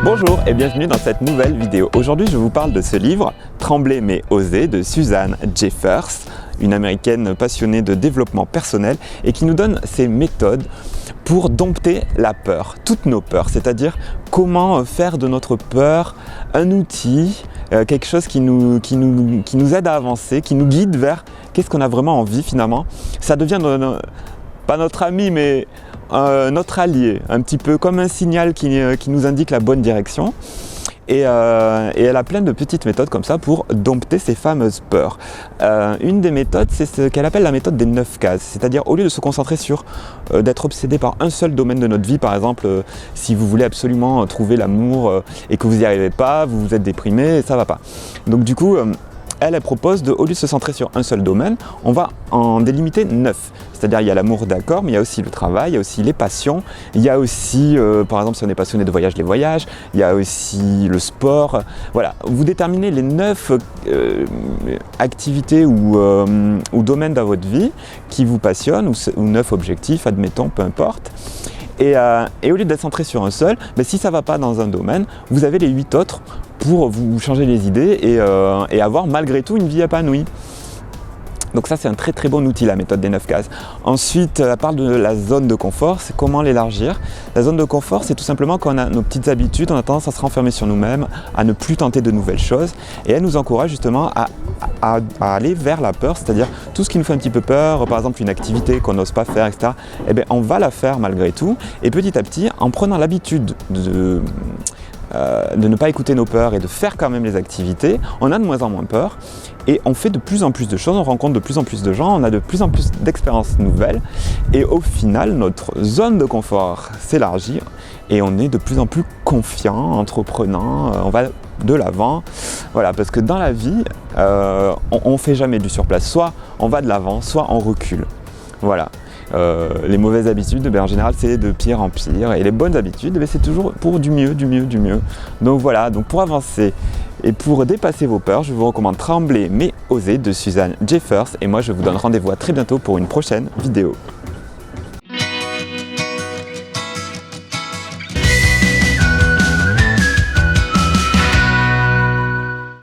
Bonjour et bienvenue dans cette nouvelle vidéo. Aujourd'hui, je vous parle de ce livre, Trembler mais oser, de Susan Jeffers, une américaine passionnée de développement personnel et qui nous donne ses méthodes pour dompter la peur, toutes nos peurs, c'est-à-dire comment faire de notre peur un outil, quelque chose qui nous aide à avancer, qui nous guide vers qu'est-ce qu'on a vraiment envie finalement. Ça devient pas notre ami, mais notre allié, un petit peu comme un signal qui nous indique la bonne direction. Et elle a plein de petites méthodes comme ça pour dompter ces fameuses peurs. Une des méthodes, c'est ce qu'elle appelle la méthode des 9 cases. C'est-à-dire, au lieu de se concentrer sur d'être obsédé par un seul domaine de notre vie, par exemple, si vous voulez absolument trouver l'amour et que vous n'y arrivez pas, vous êtes déprimé et ça va pas. Donc du coup, elle propose au lieu de se centrer sur un seul domaine, on va en délimiter 9. C'est-à-dire il y a l'amour, d'accord, mais il y a aussi le travail, il y a aussi les passions, il y a aussi, par exemple, si on est passionné de voyage, les voyages, il y a aussi le sport. Voilà, vous déterminez les 9 activités ou domaines dans votre vie qui vous passionnent, ou 9 objectifs, admettons, peu importe. Et au lieu d'être centré sur un seul, si ça ne va pas dans un domaine, vous avez les 8 autres pour vous changer les idées et avoir malgré tout une vie épanouie. Donc ça, c'est un très très bon outil, la méthode des 9 cases. Ensuite, elle parle de la zone de confort, c'est comment l'élargir. La zone de confort, c'est tout simplement quand on a nos petites habitudes, on a tendance à se renfermer sur nous-mêmes, à ne plus tenter de nouvelles choses. Et elle nous encourage justement à aller vers la peur, c'est-à-dire tout ce qui nous fait un petit peu peur, par exemple une activité qu'on n'ose pas faire, etc. Eh bien, on va la faire malgré tout. Et petit à petit, en prenant l'habitude de ne pas écouter nos peurs et de faire quand même les activités, on a de moins en moins peur et on fait de plus en plus de choses, on rencontre de plus en plus de gens, on a de plus en plus d'expériences nouvelles et au final notre zone de confort s'élargit et on est de plus en plus confiant, entreprenant, on va de l'avant. Voilà, parce que dans la vie, on ne fait jamais du surplace, soit on va de l'avant, soit on recule. Voilà. Les mauvaises habitudes, en général, c'est de pire en pire. Et les bonnes habitudes, c'est toujours pour du mieux, du mieux, du mieux. Donc voilà, donc pour avancer et pour dépasser vos peurs, je vous recommande Trembler mais oser de Susan Jeffers. Et moi, je vous donne rendez-vous à très bientôt pour une prochaine vidéo.